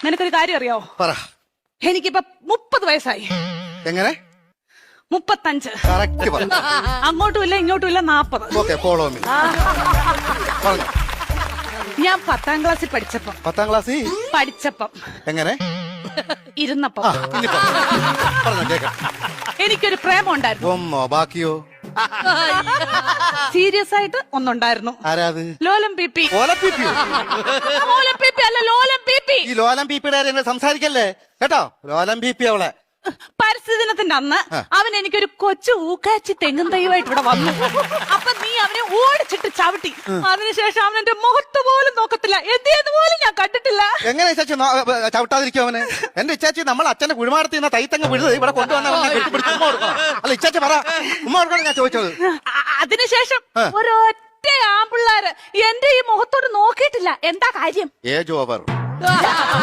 നിനക്കൊരു കാര്യം അറിയോ? പറ. എനിക്കിപ്പോ 30 വയസ്സായി. എങ്ങനെ? 35. കറക്റ്റ് പറ. അങ്ങോട്ടും ഇല്ല ഇങ്ങോട്ടും ഇല്ല 40. Okay, follow me. പറഞ്ഞു. ഞാൻ 10ാം ക്ലാസ്സിൽ പഠിച്ചപ്പം 10ാം ക്ലാസ്സിൽ എങ്ങനെ ഇരുന്നപ്പം ഇനി പറഞ്ഞോ കേക്കാം. എനിക്കൊരു പ്രേമം ഉണ്ടായിരുന്നു. ഒന്നോ ബാക്കിയോ? സീരിയസ് ആയിട്ട് ഒന്നുണ്ടായിരുന്നു. ആരാത്? ലോലം പിപി. ലോലം പിപിയോ? ലോലം പിപി അല്ല, ലോലം പിപി. ഈ ലോലം പിപിയുടെ കാര്യം സംസാരിക്കല്ലേ കേട്ടോ. ലോലം പിപി അവളെ പരിസ്ഥിതി ദിനത്തിന്റെ അന്ന് അവൻ എനിക്കൊരു കൊച്ചു ഊക്കാച്ചി തെങ്ങും തൈവായിട്ട് ഇവിടെ വന്നു. അപ്പൊ നീ അവനെ ഓടിച്ചിട്ട് ചവിട്ടി. അതിനുശേഷം അവൻ എന്റെ മുഖത്ത് പോലും നോക്കത്തില്ല. എന്ത് പോലും ഞാൻ കണ്ടിട്ടില്ല. എങ്ങനെ ഇച്ചാച്ചി ചവിട്ടാതിരിക്കും അവന്? എന്റെ ഇച്ചാച്ചി നമ്മൾ അച്ഛന്റെ കുഴിമാടത്തിൽ നിന്ന് തൈത്തങ്ങ് വിഴുത് ഇവിടെ കൊണ്ടുവന്ന അല്ല ഇച്ചാച്ചി പറ, ഉമ്മ കൊടുക്കണം ഞാൻ ചോദിച്ചത്. അതിനുശേഷം ഒരൊറ്റ ആമ്പിള്ളാര് എന്റെ ഈ മുഖത്തോട് നോക്കിയിട്ടില്ല. എന്താ കാര്യം? Age over.